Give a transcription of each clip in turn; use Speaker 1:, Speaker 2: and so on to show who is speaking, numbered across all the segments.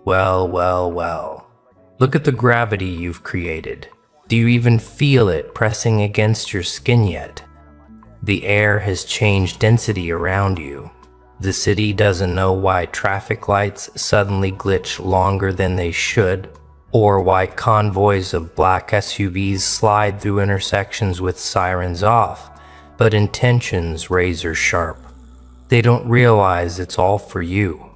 Speaker 1: Well, well, well. Look at the gravity you've created. Do you even feel it pressing against your skin yet? The air has changed density around you. The city doesn't know why traffic lights suddenly glitch longer than they should, or why convoys of black SUVs slide through intersections with sirens off, but intentions razor sharp. They don't realize it's all for you,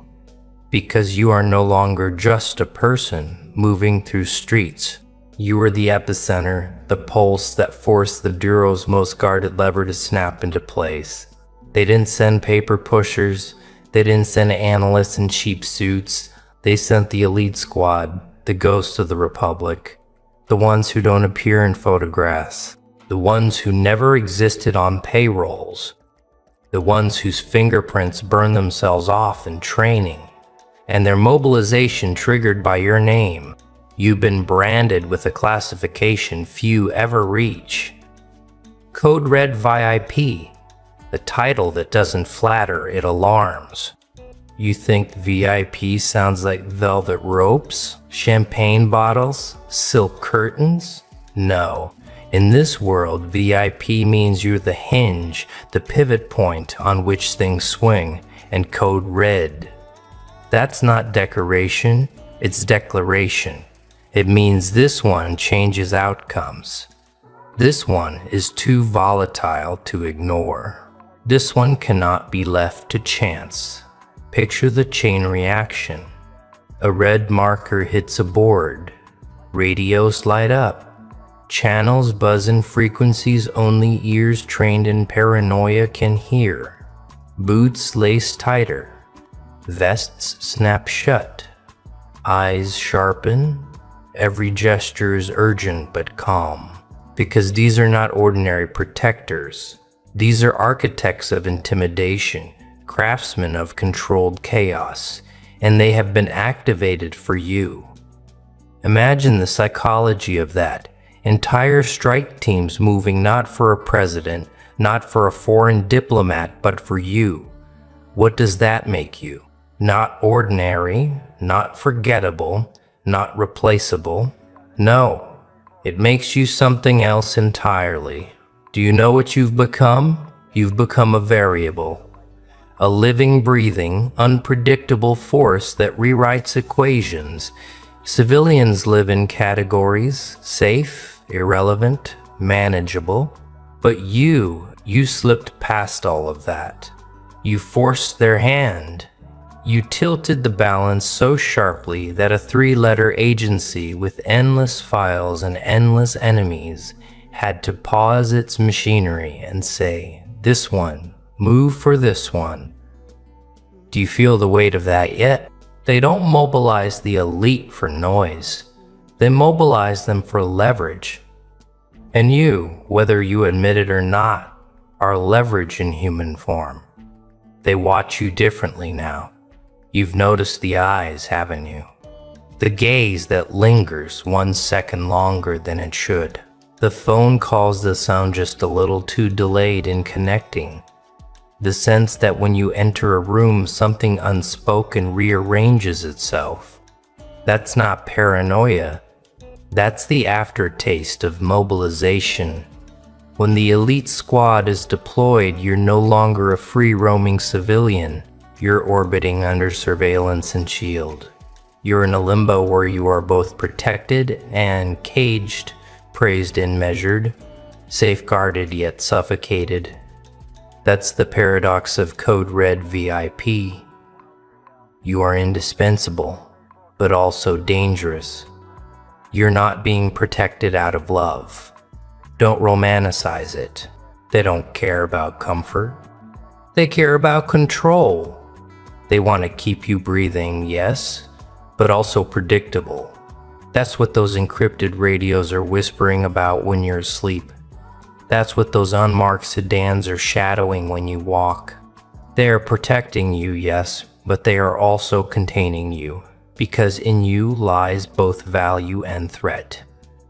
Speaker 1: because you are no longer just a person moving through streets. You are the epicenter, the pulse that forced the Bureau's most guarded lever to snap into place. They didn't send paper pushers, they didn't send analysts in cheap suits, they sent the elite squad, the ghosts of the Republic, the ones who don't appear in photographs, the ones who never existed on payrolls, the ones whose fingerprints burn themselves off in training, and their mobilization triggered by your name. You've been branded with a classification few ever reach. Code Red VIP, the title that doesn't flatter, it alarms. You think VIP sounds like velvet ropes, champagne bottles, silk curtains? No. In this world, VIP means you're the hinge, the pivot point on which things swing, and Code Red. That's not decoration, it's declaration. It means this one changes outcomes. This one is too volatile to ignore. This one cannot be left to chance. Picture the chain reaction. A red marker hits a board. Radios light up. Channels buzz in frequencies only ears trained in paranoia can hear. Boots lace tighter. Vests snap shut. Eyes sharpen. Every gesture is urgent but calm, because these are not ordinary protectors. These are architects of intimidation, craftsmen of controlled chaos, and they have been activated for you. Imagine the psychology of that. Entire strike teams moving not for a president, not for a foreign diplomat, but for you. What does that make you? Not ordinary, not forgettable, not replaceable. No, it makes you something else entirely. Do you know what you've become? You've become a variable. A living, breathing, unpredictable force that rewrites equations. Civilians live in categories: safe, irrelevant, manageable. But you slipped past all of that. You forced their hand. You tilted the balance so sharply that a three-letter agency with endless files and endless enemies had to pause its machinery and say, "This one, move for this one." Do you feel the weight of that yet? They don't mobilize the elite for noise. They mobilize them for leverage. And you, whether you admit it or not, are leverage in human form. They watch you differently now. You've noticed the eyes, haven't you? The gaze that lingers 1 second longer than it should. The phone calls that sound just a little too delayed in connecting. The sense that when you enter a room, something unspoken rearranges itself. That's not paranoia. That's the aftertaste of mobilization. When the elite squad is deployed, you're no longer a free-roaming civilian. You're orbiting under surveillance and shield. You're in a limbo where you are both protected and caged, praised and measured, safeguarded yet suffocated. That's the paradox of Code Red VIP. You are indispensable, but also dangerous. You're not being protected out of love. Don't romanticize it. They don't care about comfort. They care about control. They want to keep you breathing, yes, but also predictable. That's what those encrypted radios are whispering about when you're asleep. That's what those unmarked sedans are shadowing when you walk. They are protecting you, yes, but they are also containing you, because in you lies both value and threat.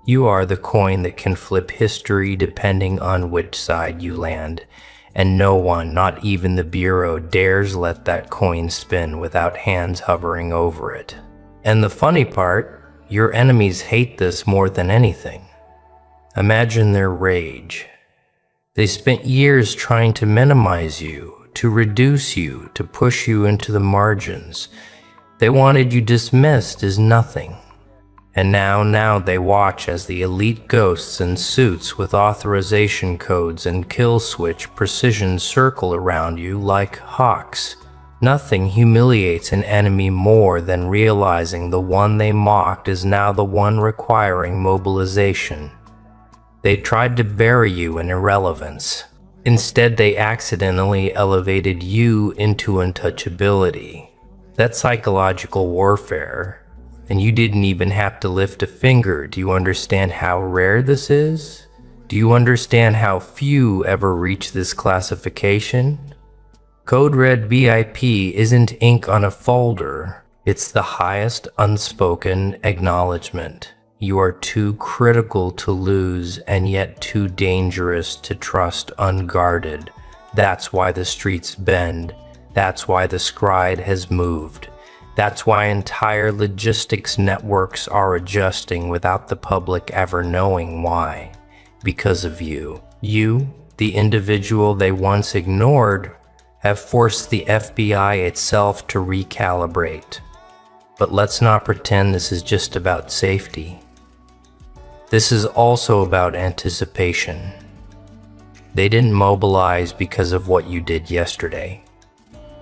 Speaker 1: You are the coin that can flip history depending on which side you land, and no one, not even the Bureau, dares let that coin spin without hands hovering over it. And the funny part, your enemies hate this more than anything. Imagine their rage. They spent years trying to minimize you, to reduce you, to push you into the margins. They wanted you dismissed as nothing. And now they watch as the elite ghosts in suits with authorization codes and kill switch precision circle around you like hawks. Nothing humiliates an enemy more than realizing the one they mocked is now the one requiring mobilization. They tried to bury you in irrelevance. Instead, they accidentally elevated you into untouchability. That's psychological warfare. And you didn't even have to lift a finger. Do you understand how rare this is? Do you understand how few ever reach this classification? Code Red VIP isn't ink on a folder. It's the highest unspoken acknowledgement. You are too critical to lose and yet too dangerous to trust unguarded. That's why the streets bend. That's why the scribe has moved. That's why entire logistics networks are adjusting without the public ever knowing why. Because of you. You, the individual they once ignored, have forced the FBI itself to recalibrate. But let's not pretend this is just about safety. This is also about anticipation. They didn't mobilize because of what you did yesterday.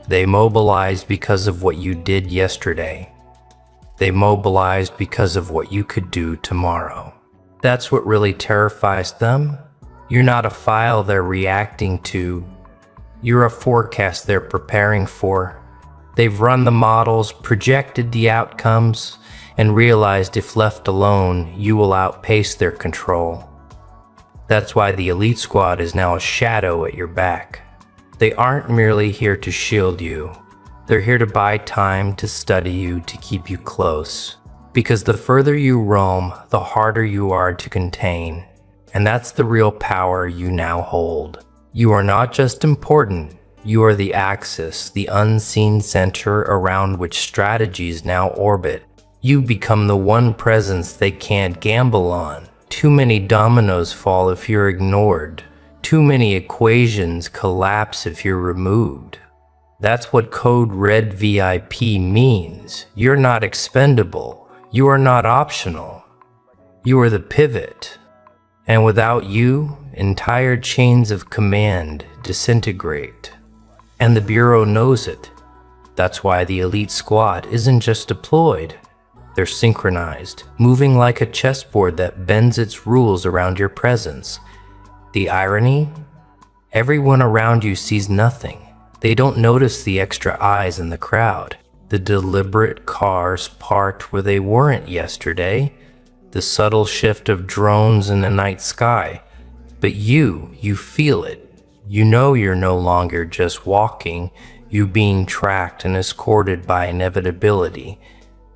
Speaker 1: They mobilized because of what you did yesterday. They mobilized because of what you could do tomorrow. That's what really terrifies them. You're not a file they're reacting to. You're a forecast they're preparing for. They've run the models, projected the outcomes, and realized if left alone, you will outpace their control. That's why the elite squad is now a shadow at your back. They aren't merely here to shield you. They're here to buy time, to study you, to keep you close. Because the further you roam, the harder you are to contain. And that's the real power you now hold. You are not just important, you are the axis, the unseen center around which strategies now orbit. You become the one presence they can't gamble on. Too many dominoes fall if you're ignored. Too many equations collapse if you're removed. That's what Code Red VIP means. You're not expendable. You are not optional. You are the pivot. And without you, entire chains of command disintegrate. And the Bureau knows it. That's why the elite squad isn't just deployed. They're synchronized, moving like a chessboard that bends its rules around your presence. The irony? Everyone around you sees nothing. They don't notice the extra eyes in the crowd, the deliberate cars parked where they weren't yesterday, the subtle shift of drones in the night sky. But you feel it. You know you're no longer just walking, you're being tracked and escorted by inevitability.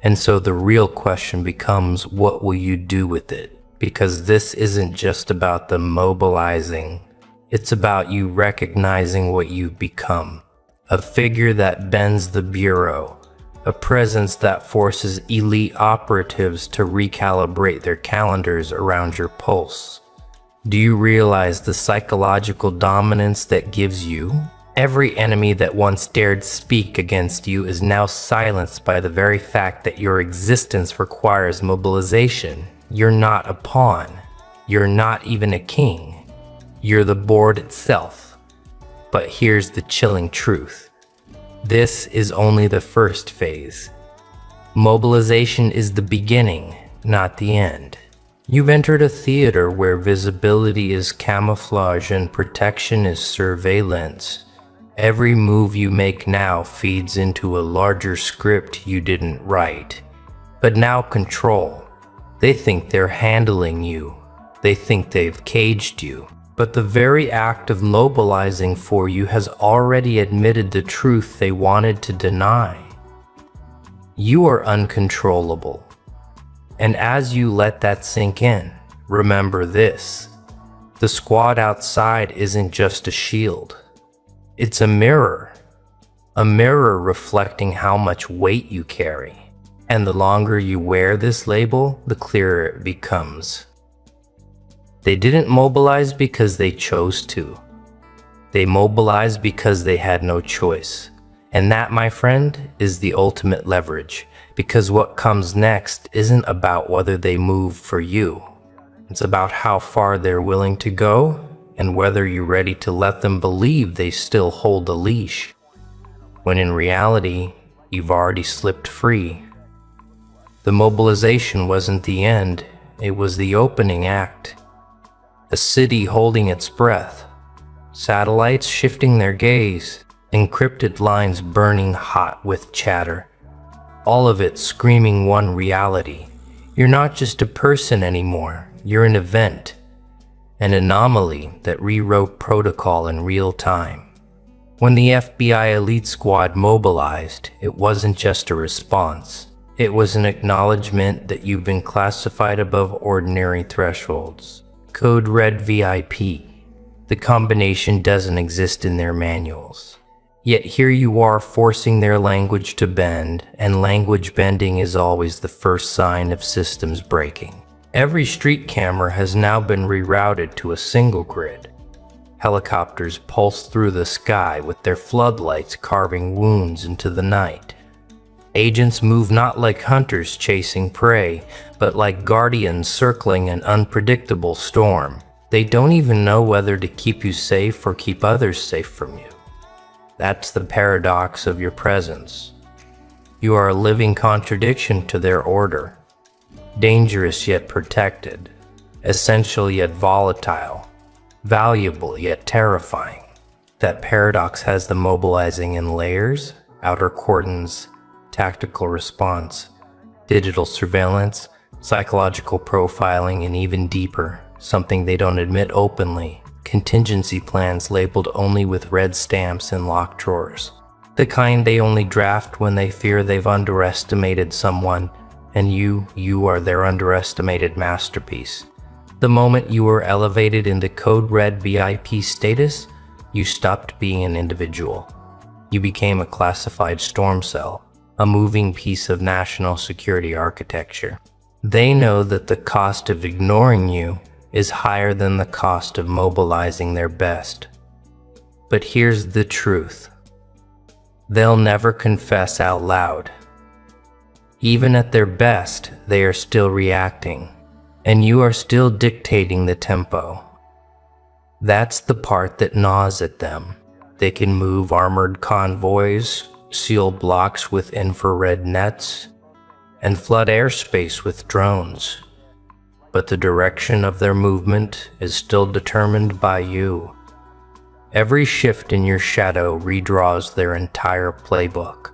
Speaker 1: And so the real question becomes, what will you do with it? Because this isn't just about the mobilizing, it's about you recognizing what you've become. A figure that bends the Bureau, a presence that forces elite operatives to recalibrate their calendars around your pulse. Do you realize the psychological dominance that gives you? Every enemy that once dared speak against you is now silenced by the very fact that your existence requires mobilization. You're not a pawn. You're not even a king. You're the board itself. But here's the chilling truth. This is only the first phase. Mobilization is the beginning, not the end. You've entered a theater where visibility is camouflage and protection is surveillance. Every move you make now feeds into a larger script you didn't write. But now control. They think they're handling you. They think they've caged you. But the very act of mobilizing for you has already admitted the truth they wanted to deny. You are uncontrollable. And as you let that sink in, remember this. The squad outside isn't just a shield. It's a mirror reflecting how much weight you carry. And the longer you wear this label, the clearer it becomes. They didn't mobilize because they chose to. They mobilized because they had no choice. And that, my friend, is the ultimate leverage, because what comes next isn't about whether they move for you. It's about how far they're willing to go and whether you're ready to let them believe they still hold a leash, when in reality, you've already slipped free. The mobilization wasn't the end, it was the opening act. A city holding its breath, satellites shifting their gaze, encrypted lines burning hot with chatter. All of it screaming one reality. You're not just a person anymore, you're an event, an anomaly that rewrote protocol in real time. When the FBI elite squad mobilized, it wasn't just a response. It was an acknowledgement that you've been classified above ordinary thresholds. Code Red VIP. The combination doesn't exist in their manuals. Yet here you are forcing their language to bend, and language bending is always the first sign of systems breaking. Every street camera has now been rerouted to a single grid. Helicopters pulse through the sky with their floodlights carving wounds into the night. Agents move not like hunters chasing prey, but like guardians circling an unpredictable storm. They don't even know whether to keep you safe or keep others safe from you. That's the paradox of your presence. You are a living contradiction to their order. Dangerous yet protected, essential yet volatile, valuable yet terrifying. That paradox has them mobilizing in layers, outer cordons, tactical response, digital surveillance, psychological profiling, and even deeper, something they don't admit openly, contingency plans labeled only with red stamps in locked drawers. The kind they only draft when they fear they've underestimated someone, and you are their underestimated masterpiece. The moment you were elevated into Code Red VIP status, you stopped being an individual. You became a classified storm cell, a moving piece of national security architecture. They know that the cost of ignoring you is higher than the cost of mobilizing their best. But here's the truth. They'll never confess out loud. Even at their best, they are still reacting, and you are still dictating the tempo. That's the part that gnaws at them. They can move armored convoys, seal blocks with infrared nets, and flood airspace with drones. But the direction of their movement is still determined by you. Every shift in your shadow redraws their entire playbook,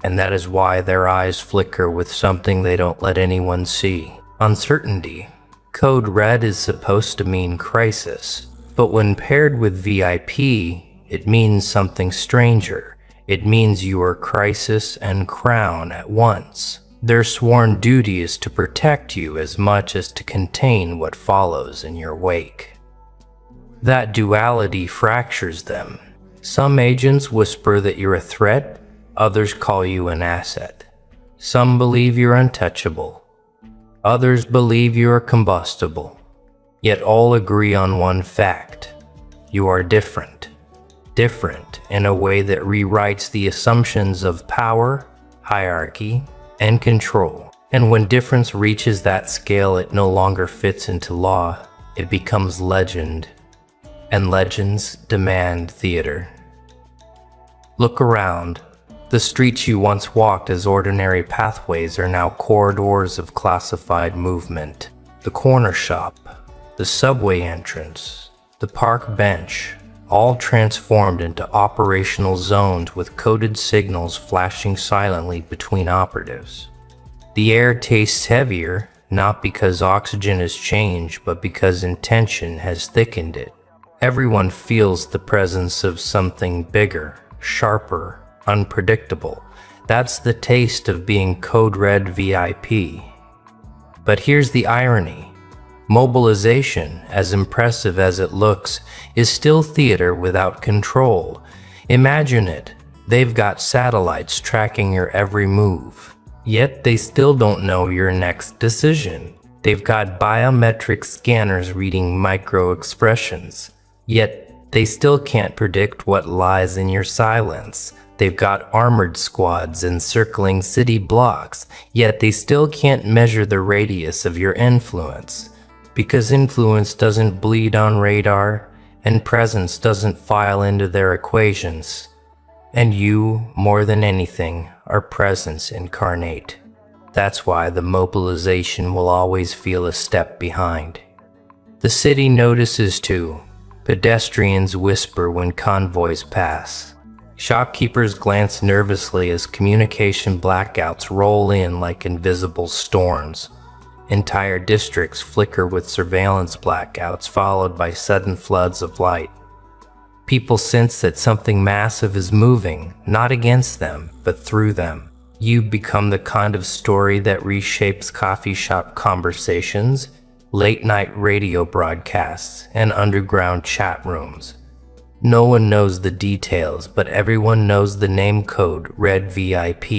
Speaker 1: and that is why their eyes flicker with something they don't let anyone see: uncertainty. Code Red is supposed to mean crisis, but when paired with VIP, it means something stranger. It means you are crisis and crown at once. Their sworn duty is to protect you as much as to contain what follows in your wake. That duality fractures them. Some agents whisper that you're a threat, others call you an asset. Some believe you're untouchable, others believe you are combustible. Yet all agree on one fact: you are different. Different in a way that rewrites the assumptions of power, hierarchy, and control. And when difference reaches that scale, it no longer fits into law. It becomes legend. And legends demand theater. Look around. The streets you once walked as ordinary pathways are now corridors of classified movement. The corner shop, the subway entrance, the park bench, all transformed into operational zones with coded signals flashing silently between operatives. The air tastes heavier, not because oxygen has changed, but because intention has thickened it. Everyone feels the presence of something bigger, sharper, unpredictable. That's the taste of being Code Red VIP. But here's the irony. Mobilization, as impressive as it looks, is still theater without control. Imagine it. They've got satellites tracking your every move, yet they still don't know your next decision. They've got biometric scanners reading micro expressions, yet they still can't predict what lies in your silence. They've got armored squads encircling city blocks, yet they still can't measure the radius of your influence. Because influence doesn't bleed on radar, and presence doesn't file into their equations. And you, more than anything, are presence incarnate. That's why the mobilization will always feel a step behind. The city notices too. Pedestrians whisper when convoys pass. Shopkeepers glance nervously as communication blackouts roll in like invisible storms. Entire districts flicker with surveillance blackouts followed by sudden floods of light. People sense that something massive is moving, not against them, but through them. You become the kind of story that reshapes coffee shop conversations, late-night radio broadcasts, and underground chat rooms. No one knows the details, but everyone knows the name code Red VIP.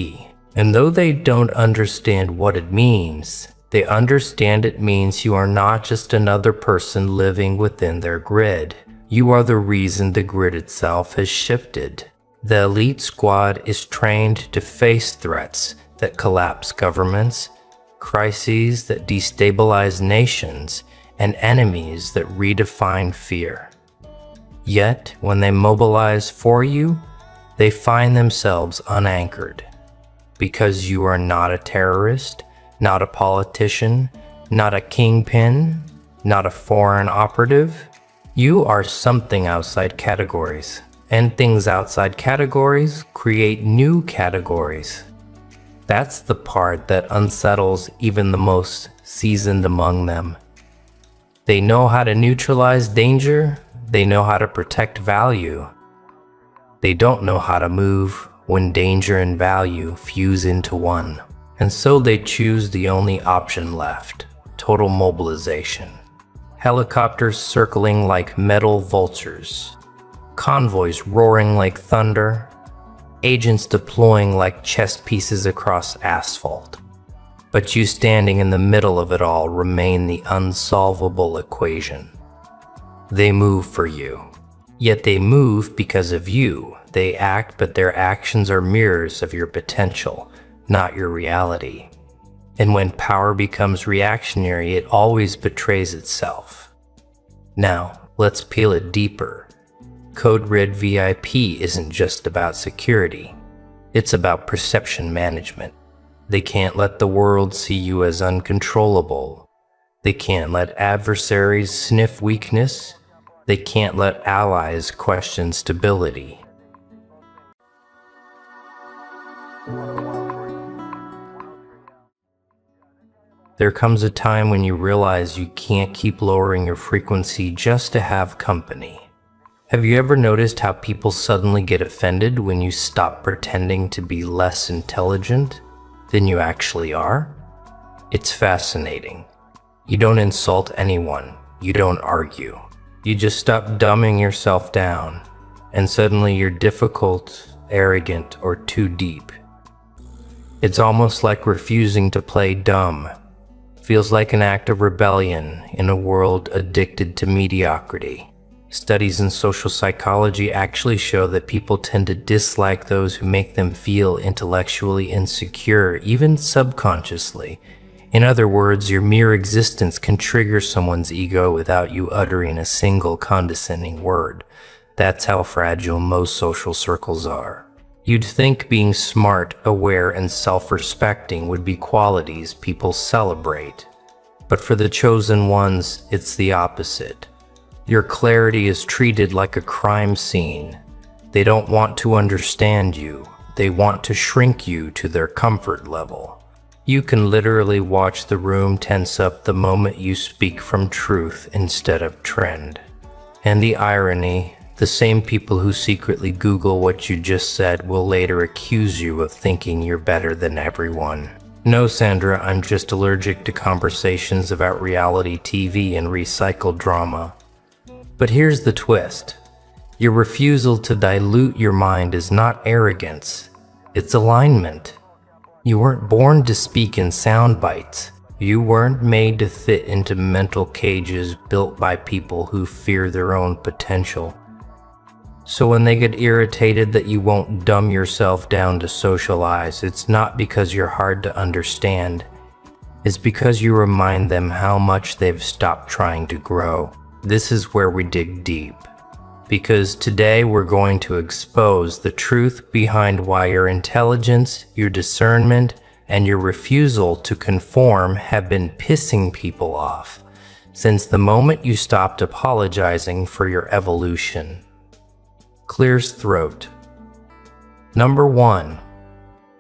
Speaker 1: And though they don't understand what it means, they understand it means you are not just another person living within their grid. You are the reason the grid itself has shifted. The elite squad is trained to face threats that collapse governments, crises that destabilize nations, and enemies that redefine fear. Yet, when they mobilize for you, they find themselves unanchored. Because you are not a terrorist, not a politician, not a kingpin, not a foreign operative. You are something outside categories, and things outside categories create new categories. That's the part that unsettles even the most seasoned among them. They know how to neutralize danger, they know how to protect value. They don't know how to move when danger and value fuse into one. And so they choose the only option left: total mobilization. Helicopters circling like metal vultures, convoys roaring like thunder, agents deploying like chess pieces across asphalt. But you standing in the middle of it all remain the unsolvable equation. They move for you, yet they move because of you. They act, but their actions are mirrors of your potential, not your reality. And when power becomes reactionary, it always betrays itself. Now, let's peel it deeper. Code Red VIP isn't just about security. It's about perception management. They can't let the world see you as uncontrollable. They can't let adversaries sniff weakness. They can't let allies question stability. There comes a time when you realize you can't keep lowering your frequency just to have company. Have you ever noticed how people suddenly get offended when you stop pretending to be less intelligent than you actually are? It's fascinating. You don't insult anyone. You don't argue. You just stop dumbing yourself down, and suddenly you're difficult, arrogant, or too deep. It's almost like refusing to play dumb. Feels like an act of rebellion in a world addicted to mediocrity. Studies in social psychology actually show that people tend to dislike those who make them feel intellectually insecure, even subconsciously. In other words, your mere existence can trigger someone's ego without you uttering a single condescending word. That's how fragile most social circles are. You'd think being smart, aware, and self-respecting would be qualities people celebrate. But for the chosen ones, it's the opposite. Your clarity is treated like a crime scene. They don't want to understand you. They want to shrink you to their comfort level. You can literally watch the room tense up the moment you speak from truth instead of trend. And the irony, the same people who secretly Google what you just said will later accuse you of thinking you're better than everyone. No, Sandra, I'm just allergic to conversations about reality TV and recycled drama. But here's the twist. Your refusal to dilute your mind is not arrogance, it's alignment. You weren't born to speak in sound bites. You weren't made to fit into mental cages built by people who fear their own potential. So when they get irritated that you won't dumb yourself down to socialize, it's not because you're hard to understand. It's because you remind them how much they've stopped trying to grow. This is where we dig deep. Because today we're going to expose the truth behind why your intelligence, your discernment, and your refusal to conform have been pissing people off since the moment you stopped apologizing for your evolution. Clears throat. Number 1.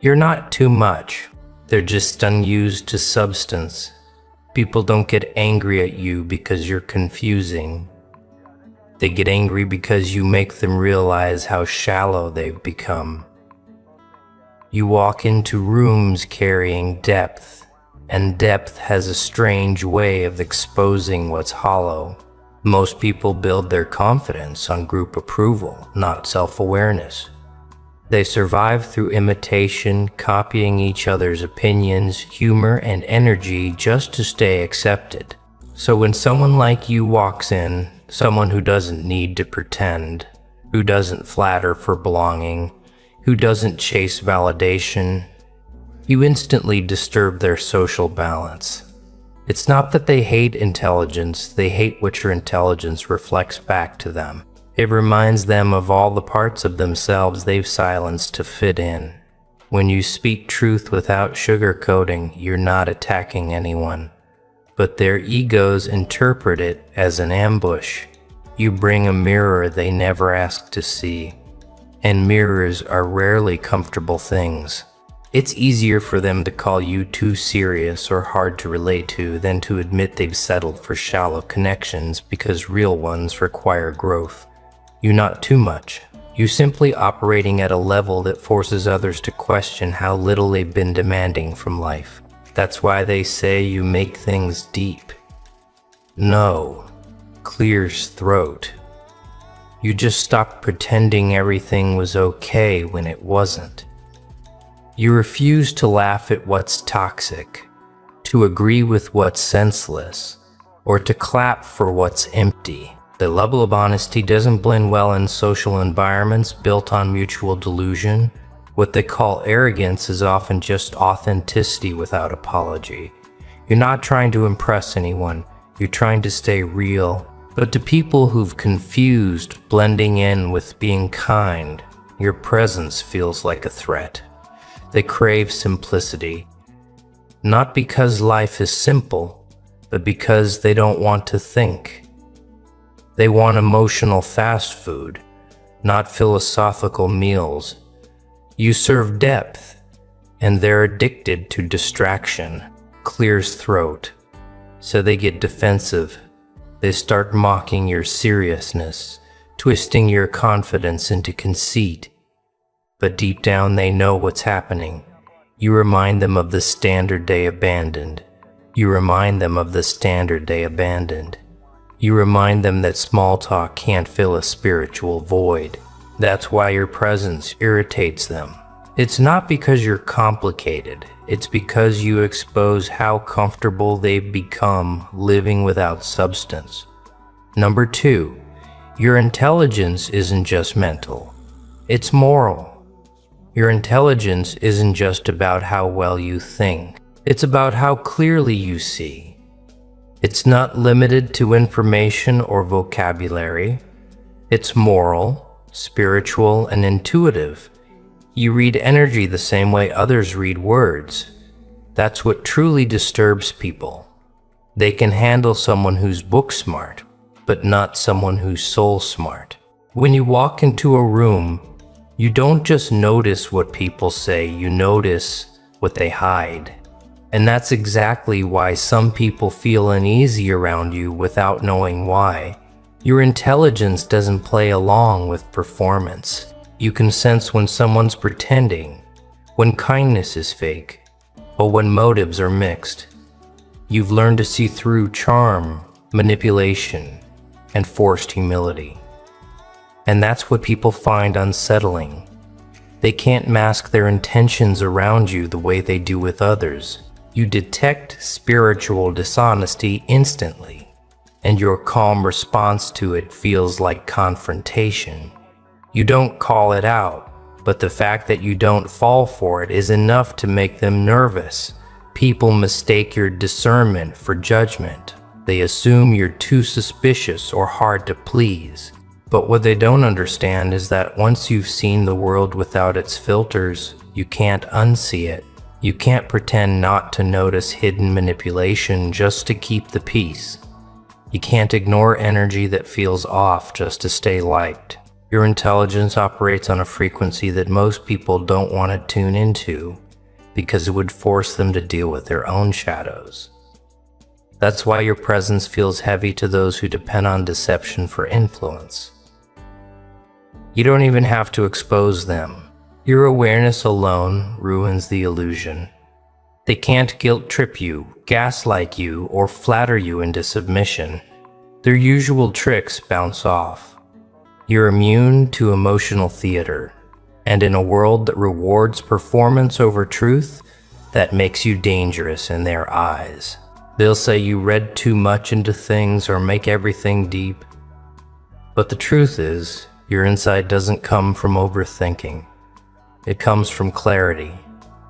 Speaker 1: You're not too much. They're just unused to substance. People don't get angry at you because you're confusing. They get angry because you make them realize how shallow they've become. You walk into rooms carrying depth, and depth has a strange way of exposing what's hollow. Most people build their confidence on group approval, not self-awareness. They survive through imitation, copying each other's opinions, humor, and energy just to stay accepted. So when someone like you walks in, someone who doesn't need to pretend, who doesn't flatter for belonging, who doesn't chase validation, you instantly disturb their social balance. It's not that they hate intelligence, they hate what your intelligence reflects back to them. It reminds them of all the parts of themselves they've silenced to fit in. When you speak truth without sugarcoating, you're not attacking anyone, but their egos interpret it as an ambush. You bring a mirror they never asked to see, and mirrors are rarely comfortable things. It's easier for them to call you too serious or hard to relate to than to admit they've settled for shallow connections because real ones require growth. You're not too much. You're simply operating at a level that forces others to question how little they've been demanding from life. That's why they say you make things deep. No. Clears throat. You just stopped pretending everything was okay when it wasn't. You refuse to laugh at what's toxic, to agree with what's senseless, or to clap for what's empty. The level of honesty doesn't blend well in social environments built on mutual delusion. What they call arrogance is often just authenticity without apology. You're not trying to impress anyone, you're trying to stay real. But to people who've confused blending in with being kind, your presence feels like a threat. They crave simplicity, not because life is simple, but because they don't want to think. They want emotional fast food, not philosophical meals. You serve depth, and they're addicted to distraction. Clears throat. So they get defensive. They start mocking your seriousness, twisting your confidence into conceit. But deep down they know what's happening. You remind them of the standard they abandoned. You remind them of the standard they abandoned. You remind them that small talk can't fill a spiritual void. That's why your presence irritates them. It's not because you're complicated. It's because you expose how comfortable they've become living without substance. Number 2, your intelligence isn't just mental. It's moral. Your intelligence isn't just about how well you think. It's about how clearly you see. It's not limited to information or vocabulary. It's moral, spiritual, and intuitive. You read energy the same way others read words. That's what truly disturbs people. They can handle someone who's book smart, but not someone who's soul smart. When you walk into a room, you don't just notice what people say, you notice what they hide. And that's exactly why some people feel uneasy around you without knowing why. Your intelligence doesn't play along with performance. You can sense when someone's pretending, when kindness is fake, or when motives are mixed. You've learned to see through charm, manipulation, and forced humility. And that's what people find unsettling. They can't mask their intentions around you the way they do with others. You detect spiritual dishonesty instantly, and your calm response to it feels like confrontation. You don't call it out, but the fact that you don't fall for it is enough to make them nervous. People mistake your discernment for judgment. They assume you're too suspicious or hard to please. But what they don't understand is that once you've seen the world without its filters, you can't unsee it. You can't pretend not to notice hidden manipulation just to keep the peace. You can't ignore energy that feels off just to stay liked. Your intelligence operates on a frequency that most people don't want to tune into because it would force them to deal with their own shadows. That's why your presence feels heavy to those who depend on deception for influence. You don't even have to expose them. Your awareness alone ruins the illusion. They can't guilt trip you, gaslight you, or flatter you into submission. Their usual tricks bounce off. You're immune to emotional theater, and in a world that rewards performance over truth, that makes you dangerous in their eyes. They'll say you read too much into things or make everything deep. But the truth is, your insight doesn't come from overthinking. It comes from clarity.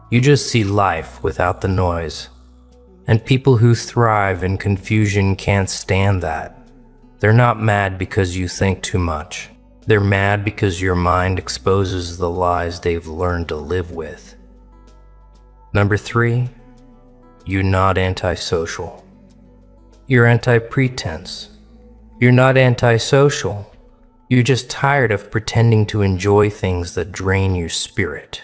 Speaker 1: You just see life without the noise. And people who thrive in confusion can't stand that. They're not mad because you think too much. They're mad because your mind exposes the lies they've learned to live with. Number 3, you're not antisocial. You're anti-pretense. You're not antisocial. You're just tired of pretending to enjoy things that drain your spirit.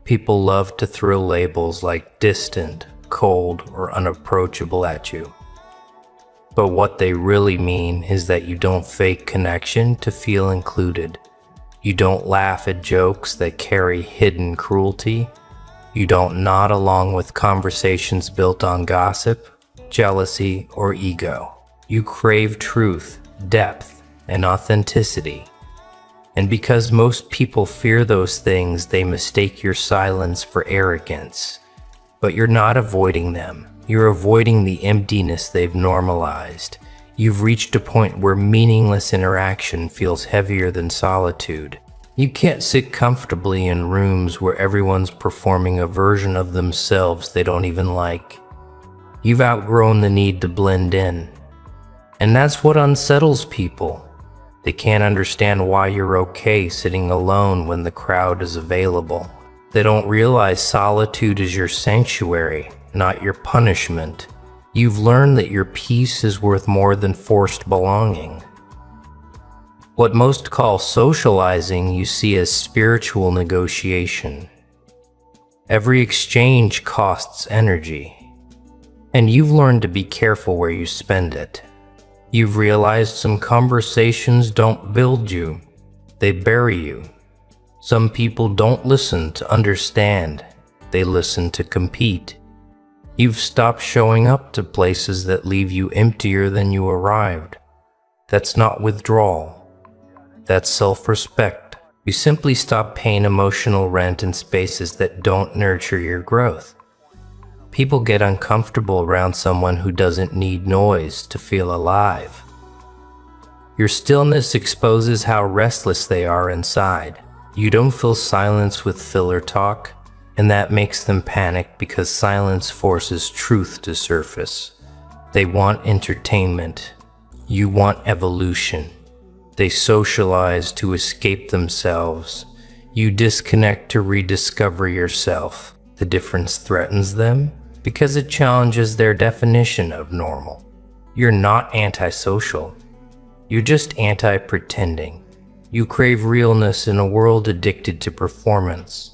Speaker 1: People love to throw labels like distant, cold, or unapproachable at you. But what they really mean is that you don't fake connection to feel included. You don't laugh at jokes that carry hidden cruelty. You don't nod along with conversations built on gossip, jealousy, or ego. You crave truth, depth, and authenticity. And because most people fear those things, they mistake your silence for arrogance. But you're not avoiding them. You're avoiding the emptiness they've normalized. You've reached a point where meaningless interaction feels heavier than solitude. You can't sit comfortably in rooms where everyone's performing a version of themselves they don't even like. You've outgrown the need to blend in. And that's what unsettles people. They can't understand why you're okay sitting alone when the crowd is available. They don't realize solitude is your sanctuary, not your punishment. You've learned that your peace is worth more than forced belonging. What most call socializing you see as spiritual negotiation. Every exchange costs energy, and you've learned to be careful where you spend it. You've realized some conversations don't build you, they bury you. Some people don't listen to understand, they listen to compete. You've stopped showing up to places that leave you emptier than you arrived. That's not withdrawal. That's self-respect. You simply stop paying emotional rent in spaces that don't nurture your growth. People get uncomfortable around someone who doesn't need noise to feel alive. Your stillness exposes how restless they are inside. You don't fill silence with filler talk, and that makes them panic because silence forces truth to surface. They want entertainment. You want evolution. They socialize to escape themselves. You disconnect to rediscover yourself. The difference threatens them because it challenges their definition of normal. You're not antisocial. You're just anti-pretending. You crave realness in a world addicted to performance.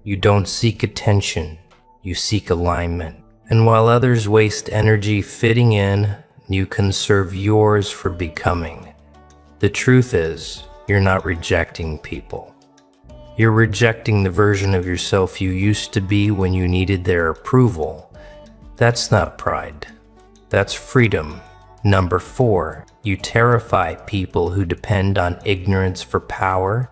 Speaker 1: You don't seek attention, you seek alignment. And while others waste energy fitting in, you conserve yours for becoming. The truth is, you're not rejecting people. You're rejecting the version of yourself you used to be when you needed their approval. That's not pride. That's freedom. Number 4, You terrify people who depend on ignorance for power.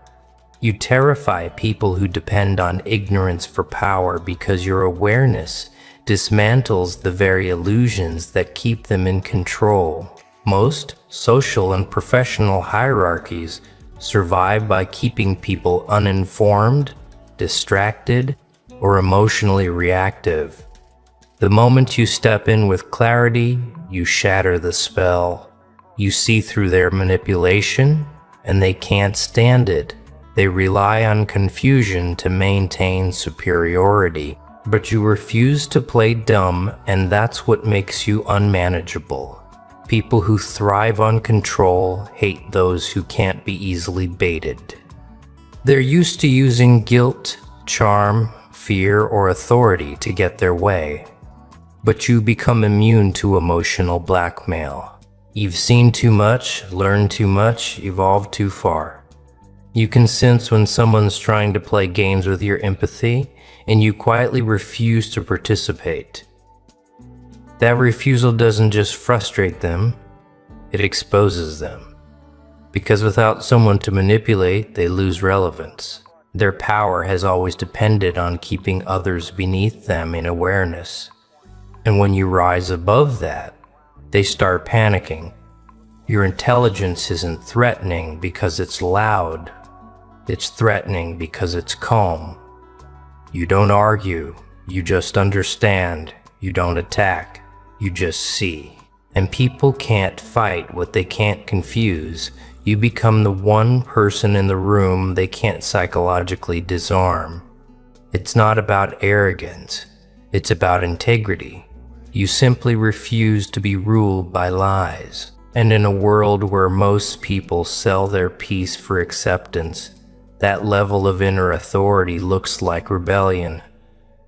Speaker 1: You terrify people who depend on ignorance for power because your awareness dismantles the very illusions that keep them in control. Most social and professional hierarchies survive by keeping people uninformed, distracted, or emotionally reactive. The moment you step in with clarity, you shatter the spell. You see through their manipulation, and they can't stand it. They rely on confusion to maintain superiority. But you refuse to play dumb, and that's what makes you unmanageable. People who thrive on control hate those who can't be easily baited. They're used to using guilt, charm, fear, or authority to get their way. But you become immune to emotional blackmail. You've seen too much, learned too much, evolved too far. You can sense when someone's trying to play games with your empathy, and you quietly refuse to participate. That refusal doesn't just frustrate them, it exposes them. Because without someone to manipulate, they lose relevance. Their power has always depended on keeping others beneath them in awareness. And when you rise above that, they start panicking. Your intelligence isn't threatening because it's loud. It's threatening because it's calm. You don't argue, you just understand. You don't attack, you just see. And people can't fight what they can't confuse. You become the one person in the room they can't psychologically disarm. It's not about arrogance, it's about integrity. You simply refuse to be ruled by lies. And in a world where most people sell their peace for acceptance, that level of inner authority looks like rebellion.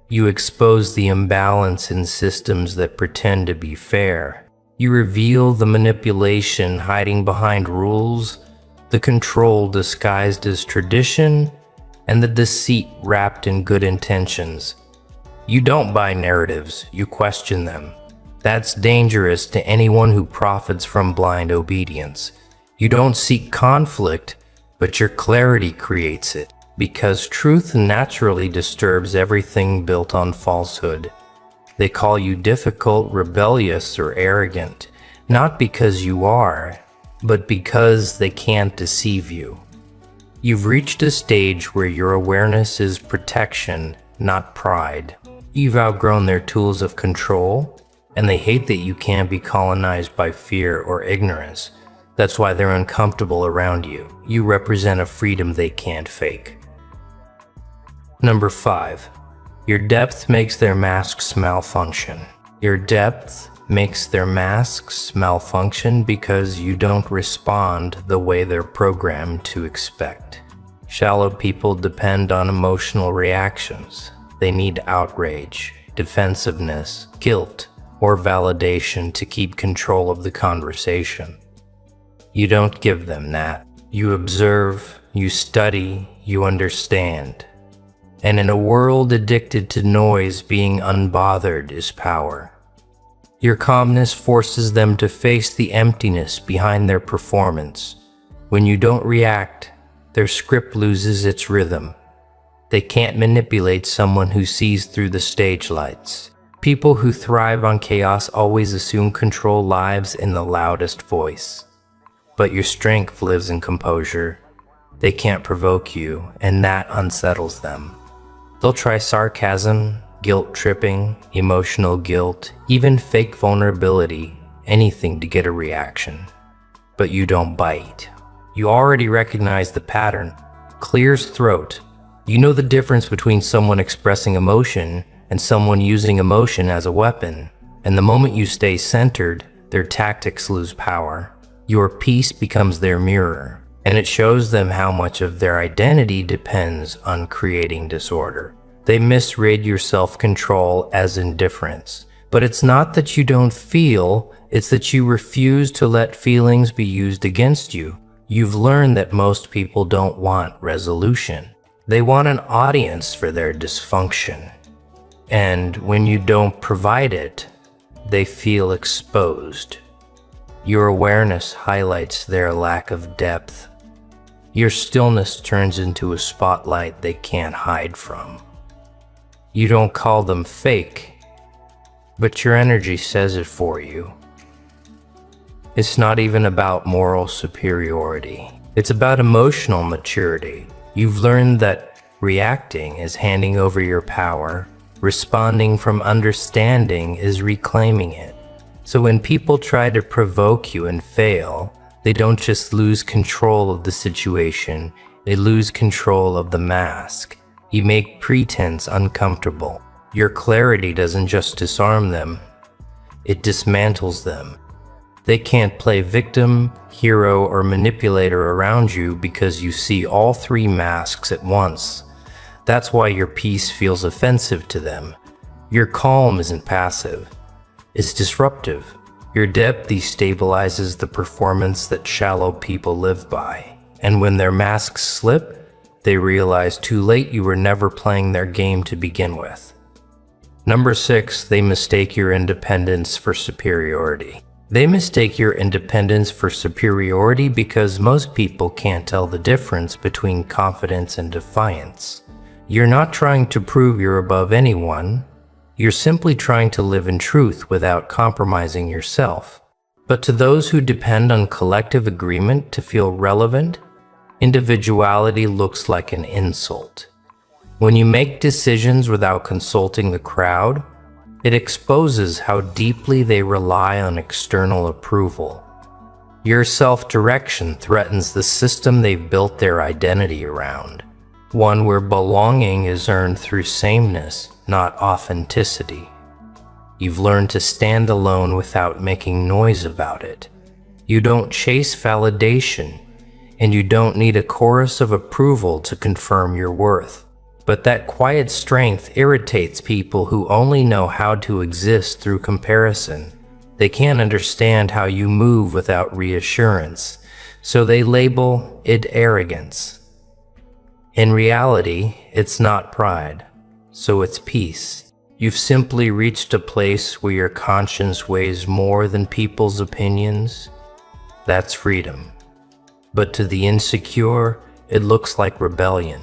Speaker 1: You expose the imbalance in systems that pretend to be fair. You reveal the manipulation hiding behind rules, the control disguised as tradition, and the deceit wrapped in good intentions. You don't buy narratives, you question them. That's dangerous to anyone who profits from blind obedience. You don't seek conflict, but your clarity creates it, because truth naturally disturbs everything built on falsehood. They call you difficult, rebellious, or arrogant, not because you are, but because they can't deceive you. You've reached a stage where your awareness is protection, not pride. You've outgrown their tools of control, and they hate that you can't be colonized by fear or ignorance. That's why they're uncomfortable around you. You represent a freedom they can't fake. Number 5. Your depth makes their masks malfunction. Your depth makes their masks malfunction because you don't respond the way they're programmed to expect. Shallow people depend on emotional reactions. They need outrage, defensiveness, guilt, or validation to keep control of the conversation. You don't give them that. You observe, you study, you understand. And in a world addicted to noise, being unbothered is power. Your calmness forces them to face the emptiness behind their performance. When you don't react, their script loses its rhythm. They can't manipulate someone who sees through the stage lights. People who thrive on chaos always assume control lives in the loudest voice. But your strength lives in composure. They can't provoke you, and that unsettles them. They'll try sarcasm, guilt-tripping, emotional guilt, even fake vulnerability, anything to get a reaction. But you don't bite. You already recognize the pattern. Clear as throat. You know the difference between someone expressing emotion and someone using emotion as a weapon. And the moment you stay centered, their tactics lose power. Your peace becomes their mirror, and it shows them how much of their identity depends on creating disorder. They misread your self-control as indifference. But it's not that you don't feel, it's that you refuse to let feelings be used against you. You've learned that most people don't want resolution. They want an audience for their dysfunction. And when you don't provide it, they feel exposed. Your awareness highlights their lack of depth. Your stillness turns into a spotlight they can't hide from. You don't call them fake, but your energy says it for you. It's not even about moral superiority. It's about emotional maturity. You've learned that reacting is handing over your power. Responding from understanding is reclaiming it. So when people try to provoke you and fail, they don't just lose control of the situation, they lose control of the mask. You make pretense uncomfortable. Your clarity doesn't just disarm them, it dismantles them. They can't play victim, hero, or manipulator around you because you see all three masks at once. That's why your peace feels offensive to them. Your calm isn't passive, it's disruptive. Your depth destabilizes the performance that shallow people live by. And when their masks slip, they realize too late you were never playing their game to begin with. Number 6, they mistake your independence for superiority. They mistake your independence for superiority because most people can't tell the difference between confidence and defiance. You're not trying to prove you're above anyone. You're simply trying to live in truth without compromising yourself. But to those who depend on collective agreement to feel relevant, individuality looks like an insult. When you make decisions without consulting the crowd, it exposes how deeply they rely on external approval. Your self-direction threatens the system they've built their identity around, one where belonging is earned through sameness, not authenticity. You've learned to stand alone without making noise about it. You don't chase validation, and you don't need a chorus of approval to confirm your worth. But that quiet strength irritates people who only know how to exist through comparison. They can't understand how you move without reassurance, so they label it arrogance. In reality, it's not pride, so it's peace. You've simply reached a place where your conscience weighs more than people's opinions. That's freedom. But to the insecure, it looks like rebellion.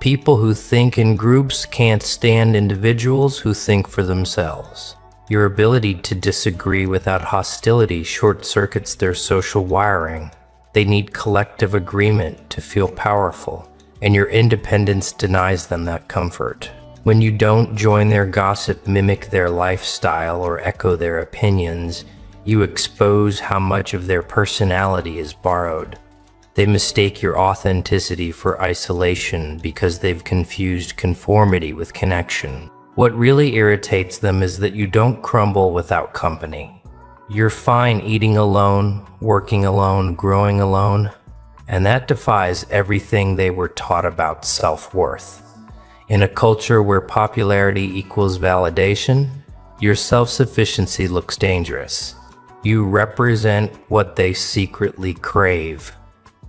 Speaker 1: People who think in groups can't stand individuals who think for themselves. Your ability to disagree without hostility short-circuits their social wiring. They need collective agreement to feel powerful, and your independence denies them that comfort. When you don't join their gossip, mimic their lifestyle, or echo their opinions, you expose how much of their personality is borrowed. They mistake your authenticity for isolation because they've confused conformity with connection. What really irritates them is that you don't crumble without company. You're fine eating alone, working alone, growing alone, and that defies everything they were taught about self-worth. In a culture where popularity equals validation, your self-sufficiency looks dangerous. You represent what they secretly crave.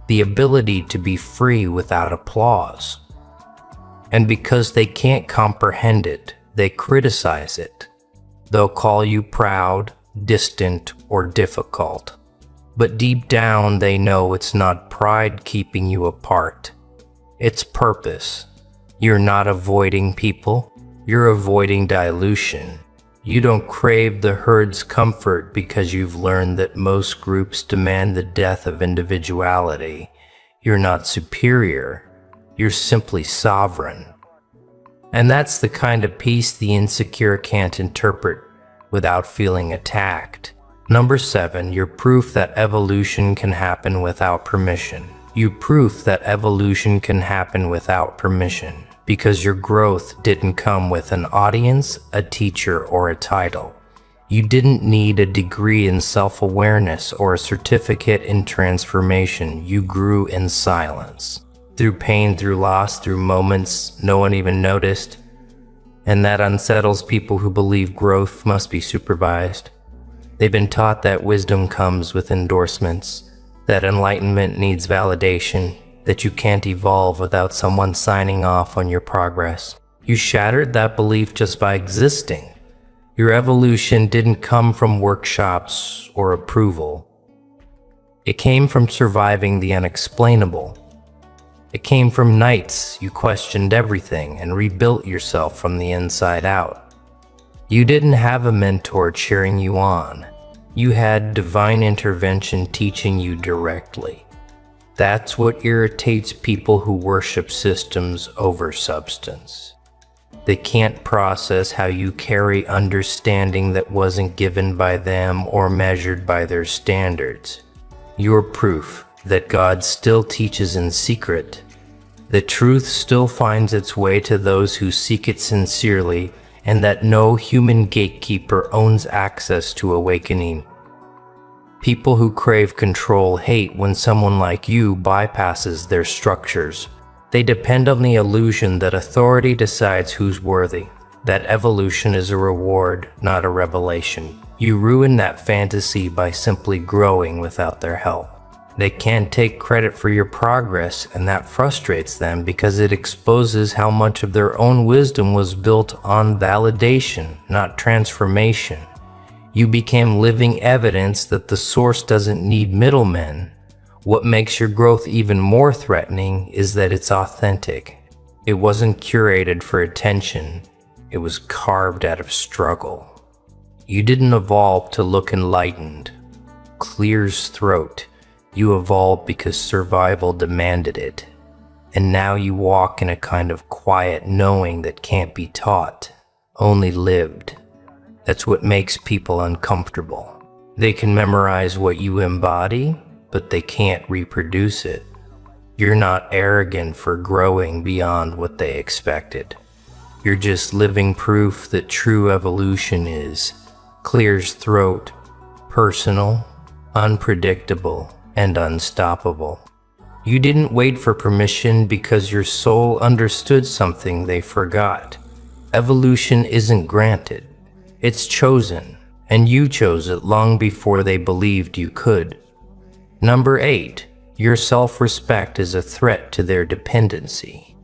Speaker 1: The ability to be free without applause. And because they can't comprehend it, they criticize it. They'll call you proud, distant, or difficult. But deep down, they know it's not pride keeping you apart. It's purpose. You're not avoiding people, you're avoiding dilution. You don't crave the herd's comfort because you've learned that most groups demand the death of individuality. You're not superior, you're simply sovereign. And that's the kind of peace the insecure can't interpret without feeling attacked. Number 7, you're proof that evolution can happen without permission. You proof that evolution can happen without permission. Because your growth didn't come with an audience, a teacher, or a title. You didn't need a degree in self-awareness or a certificate in transformation. You grew in silence. Through pain, through loss, through moments no one even noticed. And that unsettles people who believe growth must be supervised. They've been taught that wisdom comes with endorsements, that enlightenment needs validation, that you can't evolve without someone signing off on your progress. You shattered that belief just by existing. Your evolution didn't come from workshops or approval. It came from surviving the unexplainable. It came from nights you questioned everything and rebuilt yourself from the inside out. You didn't have a mentor cheering you on. You had divine intervention teaching you directly. That's what irritates people who worship systems over substance. They can't process how you carry understanding that wasn't given by them or measured by their standards. You're proof that God still teaches in secret. The truth still finds its way to those who seek it sincerely, and that no human gatekeeper owns access to awakening. People who crave control hate when someone like you bypasses their structures. They depend on the illusion that authority decides who's worthy, that evolution is a reward, not a revelation. You ruin that fantasy by simply growing without their help. They can't take credit for your progress, and that frustrates them because it exposes how much of their own wisdom was built on validation, not transformation. You became living evidence that the source doesn't need middlemen. What makes your growth even more threatening is that it's authentic. It wasn't curated for attention. It was carved out of struggle. You didn't evolve to look enlightened, clear as throat. You evolved because survival demanded it. And now you walk in a kind of quiet knowing that can't be taught, only lived. That's what makes people uncomfortable. They can memorize what you embody, but they can't reproduce it. You're not arrogant for growing beyond what they expected. You're just living proof that true evolution is clear's throat, personal, unpredictable, and unstoppable. You didn't wait for permission because your soul understood something they forgot. Evolution isn't granted. It's chosen, and you chose it long before they believed you could. Number 8, your self-respect is a threat to their dependency.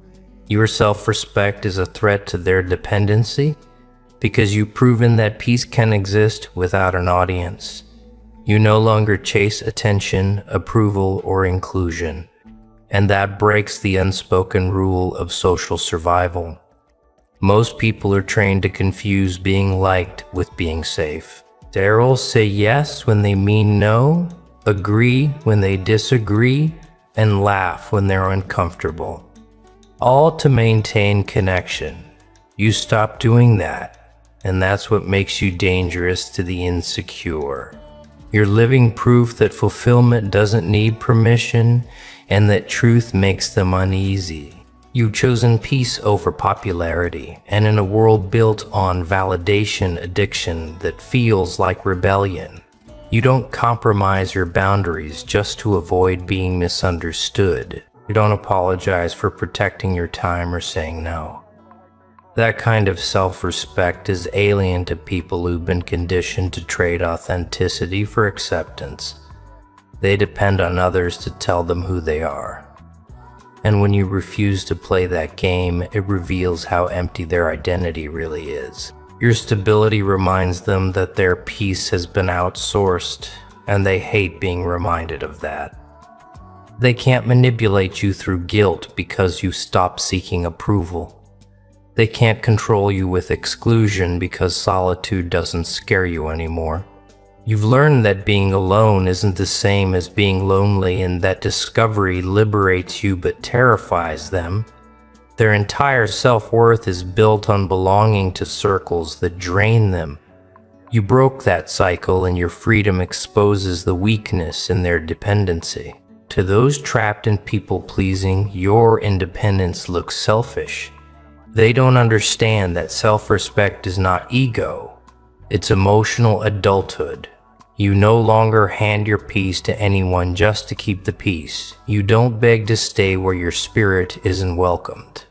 Speaker 1: Your self-respect is a threat to their dependency because you've proven that peace can exist without an audience. You no longer chase attention, approval, or inclusion, and that breaks the unspoken rule of social survival. Most people are trained to confuse being liked with being safe. They'll say yes when they mean no, agree when they disagree, and laugh when they're uncomfortable. All to maintain connection. You stop doing that, and that's what makes you dangerous to the insecure. You're living proof that fulfillment doesn't need permission, and that truth makes them uneasy. You've chosen peace over popularity, and in a world built on validation addiction that feels like rebellion, you don't compromise your boundaries just to avoid being misunderstood. You don't apologize for protecting your time or saying no. That kind of self-respect is alien to people who've been conditioned to trade authenticity for acceptance. They depend on others to tell them who they are. And when you refuse to play that game, it reveals how empty their identity really is. Your stability reminds them that their peace has been outsourced, and they hate being reminded of that. They can't manipulate you through guilt because you stop seeking approval. They can't control you with exclusion because solitude doesn't scare you anymore. You've learned that being alone isn't the same as being lonely, and that discovery liberates you but terrifies them. Their entire self-worth is built on belonging to circles that drain them. You broke that cycle, and your freedom exposes the weakness in their dependency. To those trapped in people-pleasing, your independence looks selfish. They don't understand that self-respect is not ego. It's emotional adulthood. You no longer hand your peace to anyone just to keep the peace. You don't beg to stay where your spirit isn't welcomed.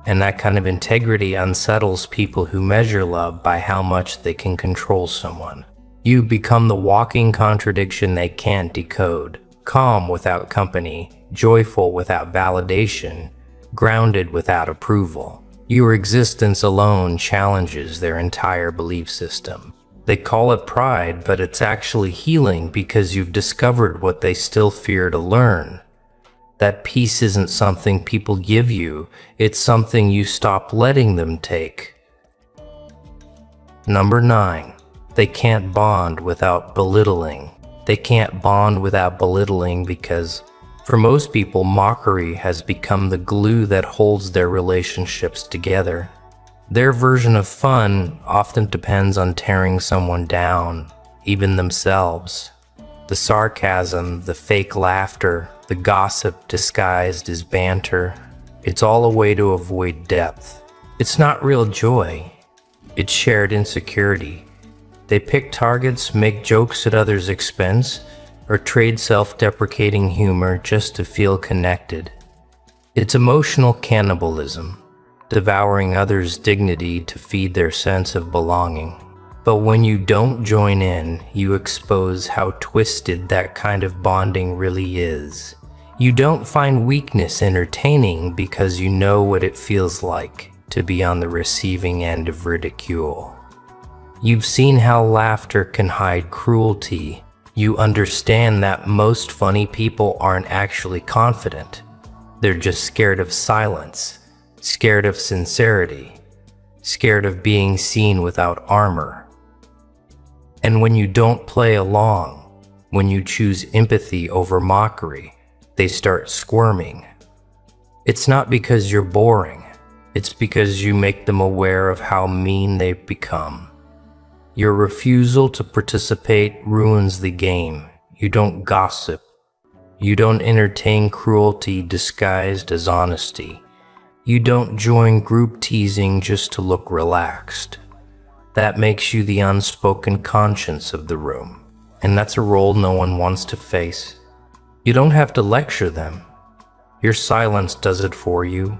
Speaker 1: And that kind of integrity unsettles people who measure love by how much they can control someone. You become the walking contradiction they can't decode. Calm without company, joyful without validation, grounded without approval. Your existence alone challenges their entire belief system. They call it pride, but it's actually healing because you've discovered what they still fear to learn. That peace isn't something people give you, it's something you stop letting them take. Number 9. They can't bond without belittling. They can't bond without belittling because, for most people, mockery has become the glue that holds their relationships together. Their version of fun often depends on tearing someone down, even themselves. The sarcasm, the fake laughter, the gossip disguised as banter, it's all a way to avoid depth. It's not real joy, it's shared insecurity. They pick targets, make jokes at others' expense, or trade self-deprecating humor just to feel connected. It's emotional cannibalism, devouring others' dignity to feed their sense of belonging. But when you don't join in, you expose how twisted that kind of bonding really is. You don't find weakness entertaining because you know what it feels like to be on the receiving end of ridicule. You've seen how laughter can hide cruelty. You understand that most funny people aren't actually confident. They're just scared of silence, scared of sincerity, scared of being seen without armor. And when you don't play along, when you choose empathy over mockery, they start squirming. It's not because you're boring, it's because you make them aware of how mean they've become. Your refusal to participate ruins the game. You don't gossip. You don't entertain cruelty disguised as honesty. You don't join group teasing just to look relaxed. That makes you the unspoken conscience of the room, and that's a role no one wants to face. You don't have to lecture them. Your silence does it for you.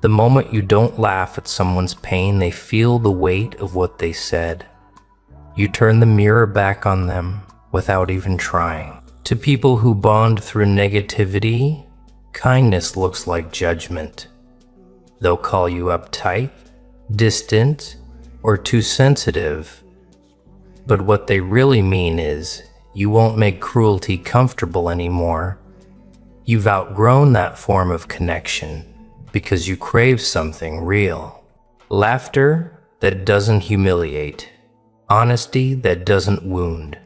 Speaker 1: The moment you don't laugh at someone's pain, they feel the weight of what they said. You turn the mirror back on them without even trying. To people who bond through negativity, kindness looks like judgment. They'll call you uptight, distant, or too sensitive. But what they really mean is, you won't make cruelty comfortable anymore. You've outgrown that form of connection because you crave something real. Laughter that doesn't humiliate. Honesty that doesn't wound.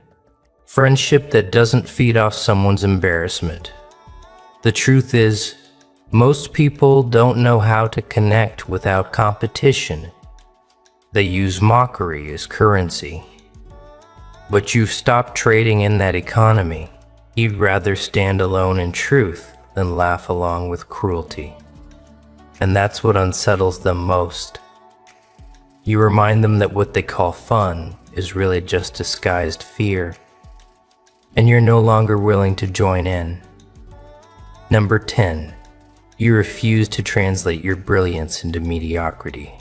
Speaker 1: Friendship that doesn't feed off someone's embarrassment. The truth is, most people don't know how to connect without competition. They use mockery as currency. But you've stopped trading in that economy. You'd rather stand alone in truth than laugh along with cruelty. And that's what unsettles them most. You remind them that what they call fun is really just disguised fear, and you're no longer willing to join in. Number 10. You refuse to translate your brilliance into mediocrity.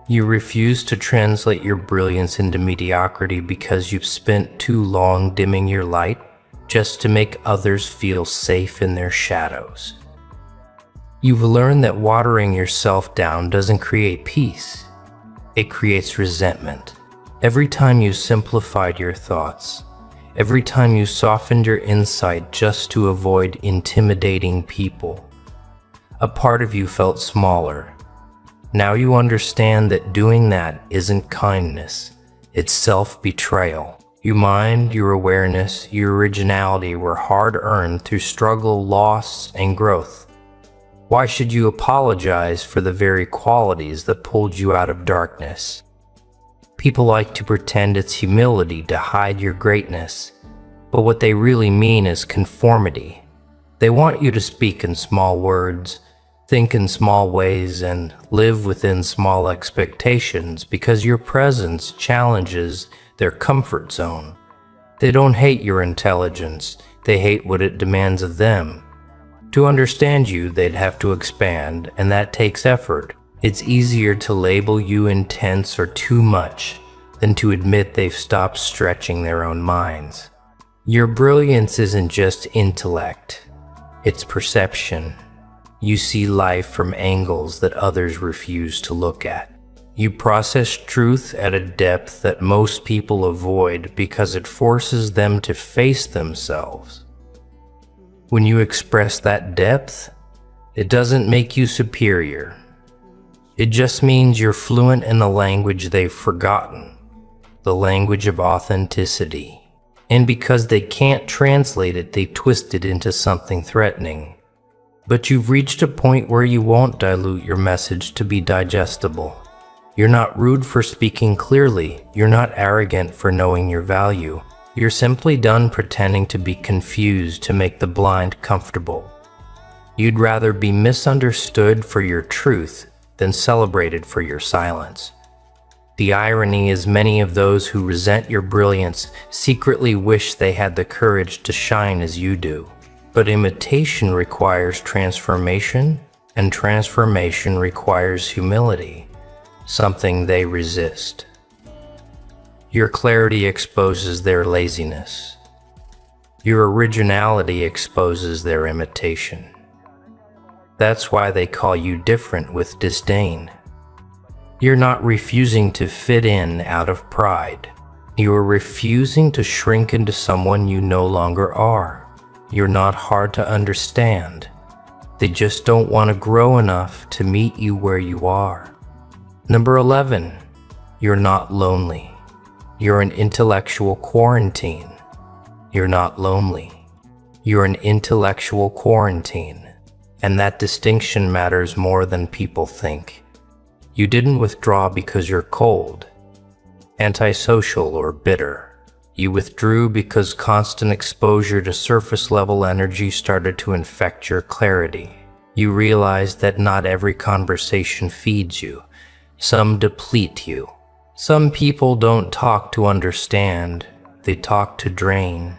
Speaker 1: You refuse to translate your brilliance into mediocrity because you've spent too long dimming your light just to make others feel safe in their shadows. You've learned that watering yourself down doesn't create peace. It creates resentment. Every time you simplified your thoughts, every time you softened your insight just to avoid intimidating people, a part of you felt smaller. Now you understand that doing that isn't kindness, it's self-betrayal. Your mind, your awareness, your originality were hard-earned through struggle, loss, and growth. Why should you apologize for the very qualities that pulled you out of darkness? People like to pretend it's humility to hide your greatness, but what they really mean is conformity. They want you to speak in small words, think in small ways, and live within small expectations because your presence challenges their comfort zone. They don't hate your intelligence, they hate what it demands of them. To understand you, they'd have to expand, and that takes effort. It's easier to label you intense or too much than to admit they've stopped stretching their own minds. Your brilliance isn't just intellect, it's perception. You see life from angles that others refuse to look at. You process truth at a depth that most people avoid because it forces them to face themselves. When you express that depth, it doesn't make you superior. It just means you're fluent in a language they've forgotten, the language of authenticity. And because they can't translate it, they twist it into something threatening. But you've reached a point where you won't dilute your message to be digestible. You're not rude for speaking clearly. You're not arrogant for knowing your value. You're simply done pretending to be confused to make the blind comfortable. You'd rather be misunderstood for your truth than celebrated for your silence. The irony is many of those who resent your brilliance secretly wish they had the courage to shine as you do. But imitation requires transformation, and transformation requires humility, something they resist. Your clarity exposes their laziness. Your originality exposes their imitation. That's why they call you different with disdain. You're not refusing to fit in out of pride. You're refusing to shrink into someone you no longer are. You're not hard to understand. They just don't want to grow enough to meet you where you are. Number 11, you're not lonely. You're an intellectual quarantine. You're not lonely. You're an intellectual quarantine. And that distinction matters more than people think. You didn't withdraw because you're cold, antisocial, or bitter. You withdrew because constant exposure to surface-level energy started to infect your clarity. You realized that not every conversation feeds you. Some deplete you. Some people don't talk to understand, they talk to drain.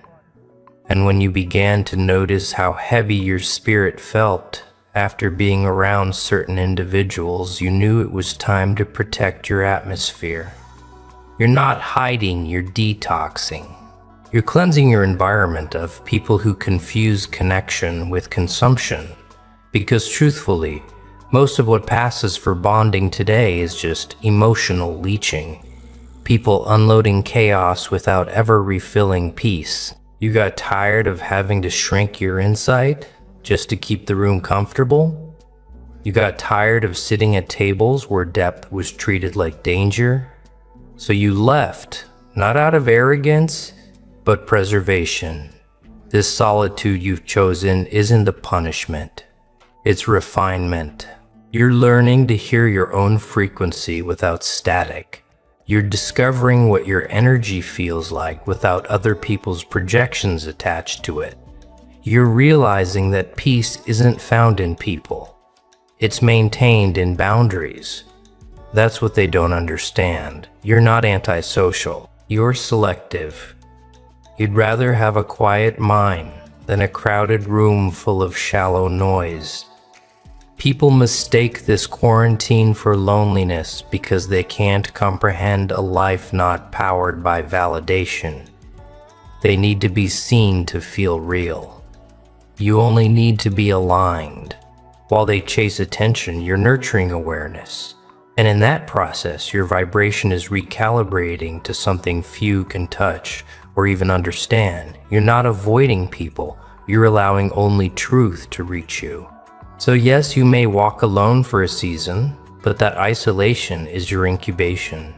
Speaker 1: And when you began to notice how heavy your spirit felt after being around certain individuals, you knew it was time to protect your atmosphere. You're not hiding, you're detoxing. You're cleansing your environment of people who confuse connection with consumption. Because truthfully, most of what passes for bonding today is just emotional leeching. People unloading chaos without ever refilling peace. You got tired of having to shrink your insight just to keep the room comfortable? You got tired of sitting at tables where depth was treated like danger? So you left, not out of arrogance, but preservation. This solitude you've chosen isn't a punishment. It's refinement. You're learning to hear your own frequency without static. You're discovering what your energy feels like without other people's projections attached to it. You're realizing that peace isn't found in people. It's maintained in boundaries. That's what they don't understand. You're not antisocial. You're selective. You'd rather have a quiet mind than a crowded room full of shallow noise. People mistake this quarantine for loneliness because they can't comprehend a life not powered by validation. They need to be seen to feel real. You only need to be aligned. While they chase attention, you're nurturing awareness. And in that process, your vibration is recalibrating to something few can touch or even understand. You're not avoiding people. You're allowing only truth to reach you. So yes, you may walk alone for a season, but that isolation is your incubation.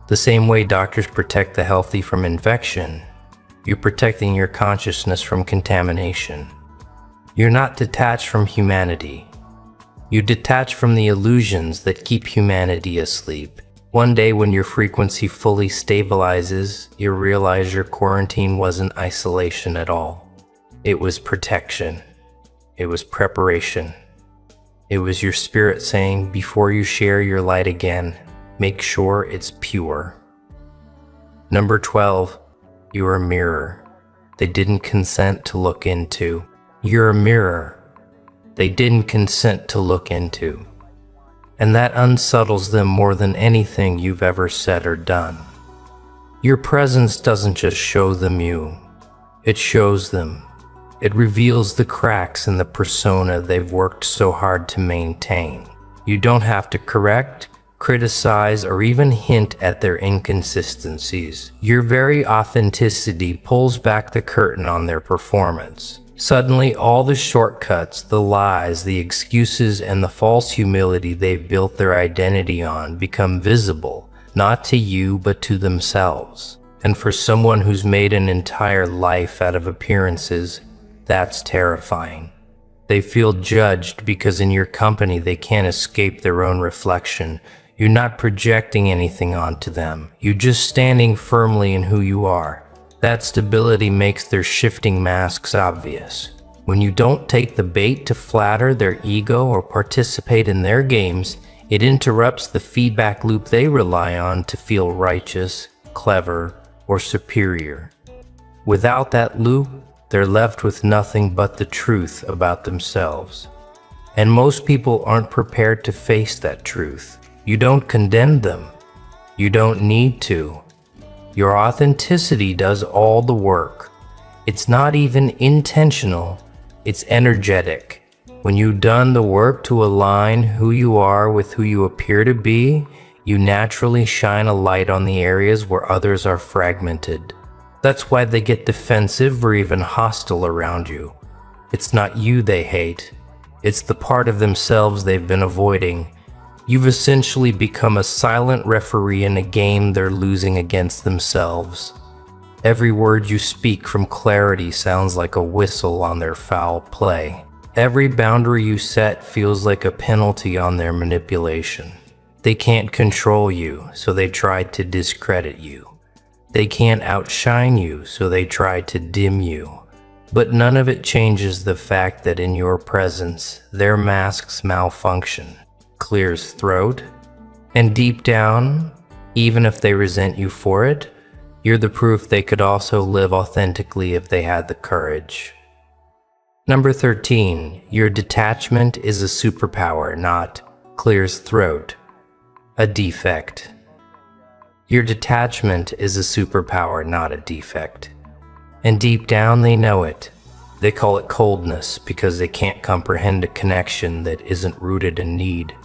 Speaker 1: The same way doctors protect the healthy from infection, you're protecting your consciousness from contamination. You're not detached from humanity. You detach from the illusions that keep humanity asleep. One day when your frequency fully stabilizes, you realize your quarantine wasn't isolation at all. It was protection. It was preparation. It was your spirit saying, before you share your light again, make sure it's pure. Number 12, you're a mirror they didn't consent to look into. You're a mirror they didn't consent to look into. And that unsettles them more than anything you've ever said or done. Your presence doesn't just show them you, it shows them. It reveals the cracks in the persona they've worked so hard to maintain. You don't have to correct, criticize, or even hint at their inconsistencies. Your very authenticity pulls back the curtain on their performance. Suddenly, all the shortcuts, the lies, the excuses, and the false humility they've built their identity on become visible, not to you, but to themselves. And for someone who's made an entire life out of appearances, that's terrifying. They feel judged because in your company they can't escape their own reflection. You're not projecting anything onto them. You're just standing firmly in who you are. That stability makes their shifting masks obvious. When you don't take the bait to flatter their ego or participate in their games, it interrupts the feedback loop they rely on to feel righteous, clever, or superior. Without that loop, they're left with nothing but the truth about themselves. And most people aren't prepared to face that truth. You don't condemn them. You don't need to. Your authenticity does all the work. It's not even intentional, it's energetic. When you've done the work to align who you are with who you appear to be, you naturally shine a light on the areas where others are fragmented. That's why they get defensive or even hostile around you. It's not you they hate. It's the part of themselves they've been avoiding. You've essentially become a silent referee in a game they're losing against themselves. Every word you speak from clarity sounds like a whistle on their foul play. Every boundary you set feels like a penalty on their manipulation. They can't control you, so they try to discredit you. They can't outshine you, so they try to dim you. But none of it changes the fact that in your presence, their masks malfunction. Clears throat, and deep down, even if they resent you for it, you're the proof they could also live authentically if they had the courage. Number 13, your detachment is a superpower, not clears throat, a defect. Your detachment is a superpower, not a defect. And deep down they know it. They call it coldness because they can't comprehend a connection that isn't rooted in need.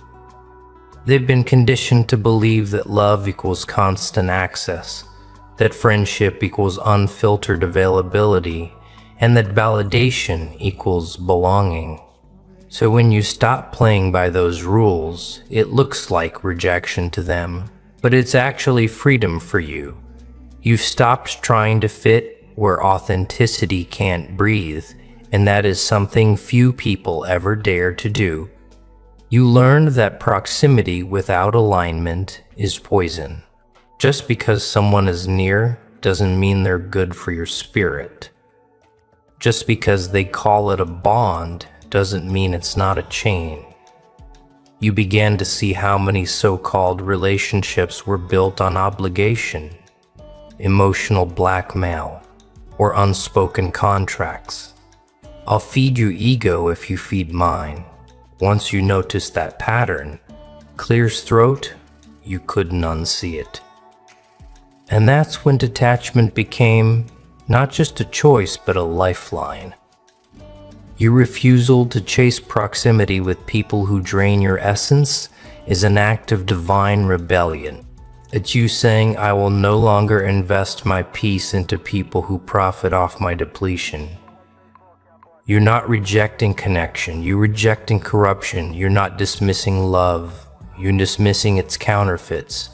Speaker 1: They've been conditioned to believe that love equals constant access, that friendship equals unfiltered availability, and that validation equals belonging. So when you stop playing by those rules, it looks like rejection to them, but it's actually freedom for you. You've stopped trying to fit where authenticity can't breathe, and that is something few people ever dare to do. You learned that proximity without alignment is poison. Just because someone is near doesn't mean they're good for your spirit. Just because they call it a bond doesn't mean it's not a chain. You began to see how many so-called relationships were built on obligation, emotional blackmail, or unspoken contracts. I'll feed your ego if you feed mine. Once you notice that pattern, clears throat, you couldn't unsee it. And that's when detachment became not just a choice, but a lifeline. Your refusal to chase proximity with people who drain your essence is an act of divine rebellion. It's you saying, I will no longer invest my peace into people who profit off my depletion. You're not rejecting connection, you're rejecting corruption. You're not dismissing love, you're dismissing its counterfeits.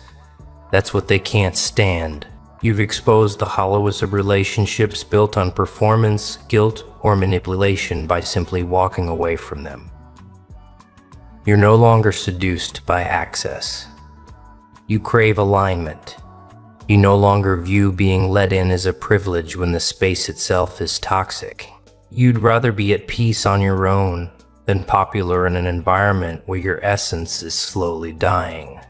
Speaker 1: That's what they can't stand. You've exposed the hollowness of relationships built on performance, guilt, or manipulation by simply walking away from them. You're no longer seduced by access. You crave alignment. You no longer view being let in as a privilege when the space itself is toxic. You'd rather be at peace on your own than popular in an environment where your essence is slowly dying.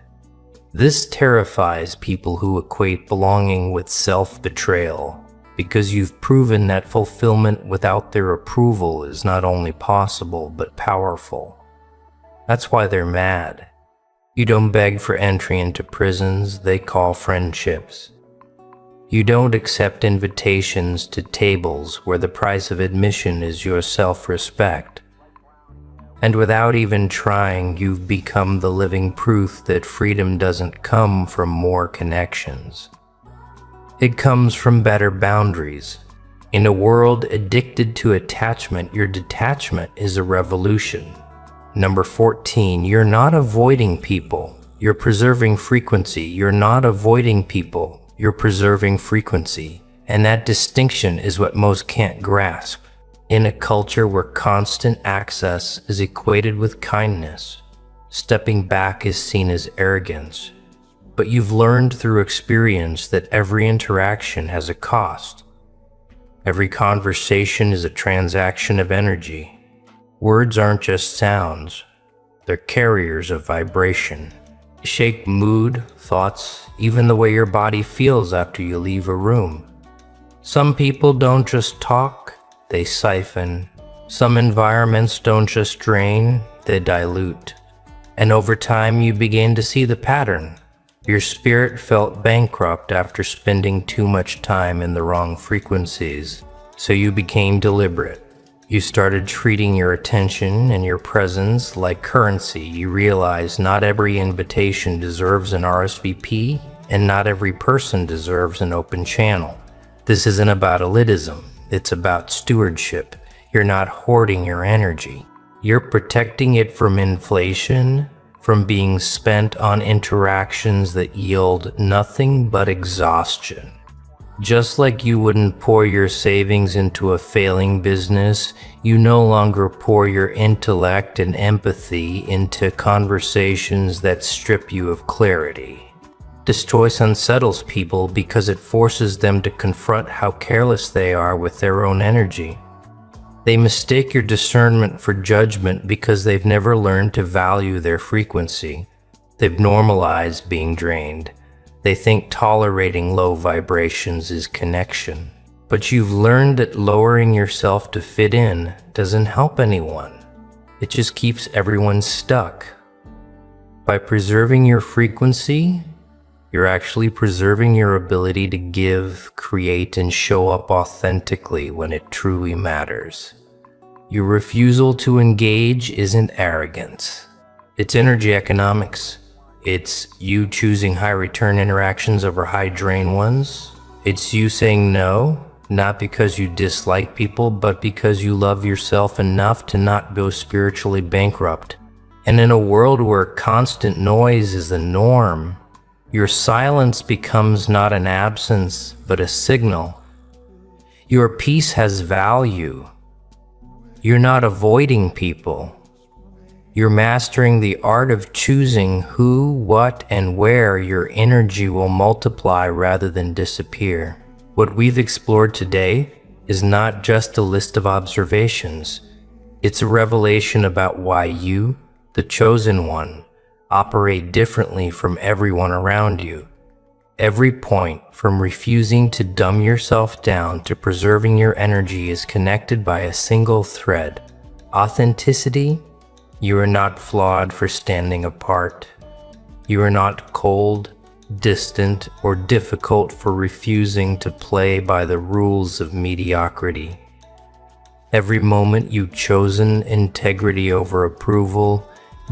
Speaker 1: This terrifies people who equate belonging with self-betrayal, because you've proven that fulfillment without their approval is not only possible but powerful. That's why they're mad. You don't beg for entry into prisons they call friendships. You don't accept invitations to tables where the price of admission is your self-respect. And without even trying, you've become the living proof that freedom doesn't come from more connections. It comes from better boundaries. In a world addicted to attachment, your detachment is a revolution. Number 14, you're not avoiding people. You're preserving frequency. You're not avoiding people. You're preserving frequency. And that distinction is what most can't grasp. In a culture where constant access is equated with kindness, stepping back is seen as arrogance. But you've learned through experience that every interaction has a cost. Every conversation is a transaction of energy. Words aren't just sounds, they're carriers of vibration. They shape mood, thoughts, even the way your body feels after you leave a room. Some people don't just talk, they siphon. Some environments don't just drain, they dilute. And over time you begin to see the pattern. Your spirit felt bankrupt after spending too much time in the wrong frequencies, so you became deliberate. You started treating your attention and your presence like currency. You realized not every invitation deserves an RSVP, and not every person deserves an open channel. This isn't about elitism, it's about stewardship. You're not hoarding your energy. You're protecting it from inflation, from being spent on interactions that yield nothing but exhaustion. Just like you wouldn't pour your savings into a failing business, you no longer pour your intellect and empathy into conversations that strip you of clarity. This choice unsettles people because it forces them to confront how careless they are with their own energy. They mistake your discernment for judgment because they've never learned to value their frequency. They've normalized being drained. They think tolerating low vibrations is connection. But you've learned that lowering yourself to fit in doesn't help anyone. It just keeps everyone stuck. By preserving your frequency, you're actually preserving your ability to give, create, and show up authentically when it truly matters. Your refusal to engage isn't arrogance. It's energy economics. It's you choosing high-return interactions over high-drain ones. It's you saying no, not because you dislike people, but because you love yourself enough to not go spiritually bankrupt. And in a world where constant noise is the norm, your silence becomes not an absence, but a signal. Your peace has value. You're not avoiding people. You're mastering the art of choosing who, what, and where your energy will multiply rather than disappear. What we've explored today is not just a list of observations. It's a revelation about why you, the chosen one, operate differently from everyone around you. Every point, from refusing to dumb yourself down to preserving your energy, is connected by a single thread: authenticity. You are not flawed for standing apart. You are not cold, distant, or difficult for refusing to play by the rules of mediocrity. Every moment you've chosen integrity over approval,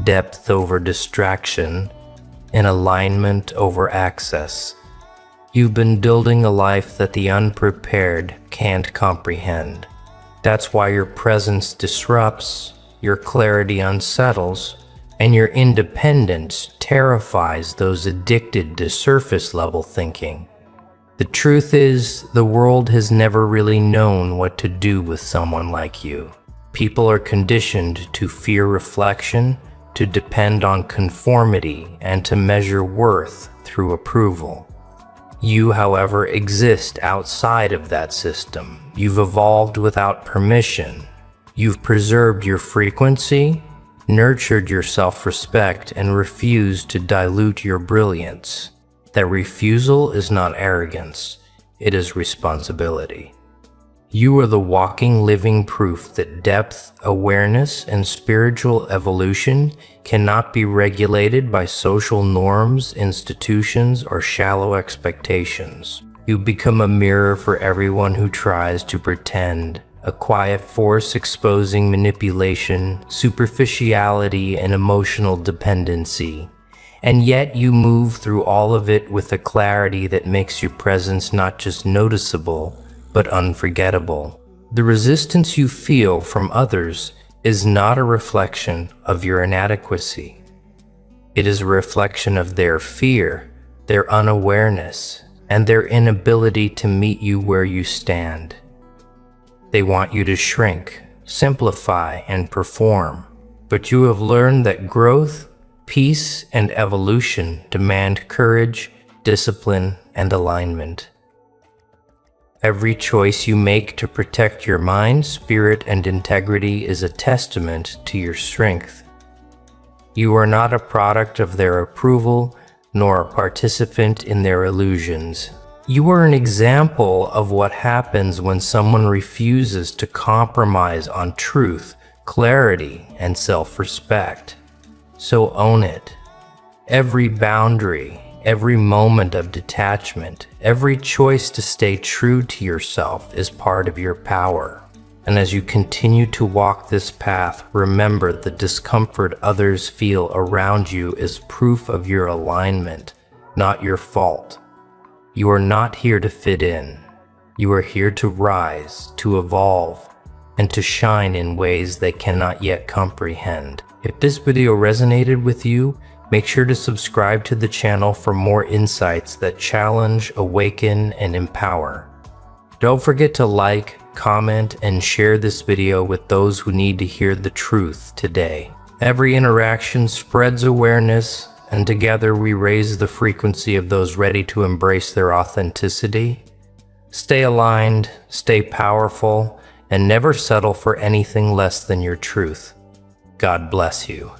Speaker 1: depth over distraction, and alignment over access. You've been building a life that the unprepared can't comprehend. That's why your presence disrupts, your clarity unsettles, and your independence terrifies those addicted to surface-level thinking. The truth is, the world has never really known what to do with someone like you. People are conditioned to fear reflection, to depend on conformity, and to measure worth through approval. You, however, exist outside of that system. You've evolved without permission. You've preserved your frequency, nurtured your self-respect, and refused to dilute your brilliance. That refusal is not arrogance, it is responsibility. You are the walking, living proof that depth, awareness, and spiritual evolution cannot be regulated by social norms, institutions, or shallow expectations. You become a mirror for everyone who tries to pretend, a quiet force exposing manipulation, superficiality, and emotional dependency. And yet you move through all of it with a clarity that makes your presence not just noticeable, but unforgettable. The resistance you feel from others is not a reflection of your inadequacy. It is a reflection of their fear, their unawareness, and their inability to meet you where you stand. They want you to shrink, simplify, and perform, but you have learned that growth, peace, and evolution demand courage, discipline, and alignment. Every choice you make to protect your mind, spirit, and integrity is a testament to your strength. You are not a product of their approval, nor a participant in their illusions. You are an example of what happens when someone refuses to compromise on truth, clarity, and self-respect. So own it. Every boundary, every moment of detachment, every choice to stay true to yourself is part of your power. And as you continue to walk this path, remember the discomfort others feel around you is proof of your alignment, not your fault. You are not here to fit in. You are here to rise, to evolve, and to shine in ways they cannot yet comprehend. If this video resonated with you, make sure to subscribe to the channel for more insights that challenge, awaken, and empower. Don't forget to like, comment, and share this video with those who need to hear the truth today. Every interaction spreads awareness, and together we raise the frequency of those ready to embrace their authenticity. Stay aligned, stay powerful, and never settle for anything less than your truth. God bless you.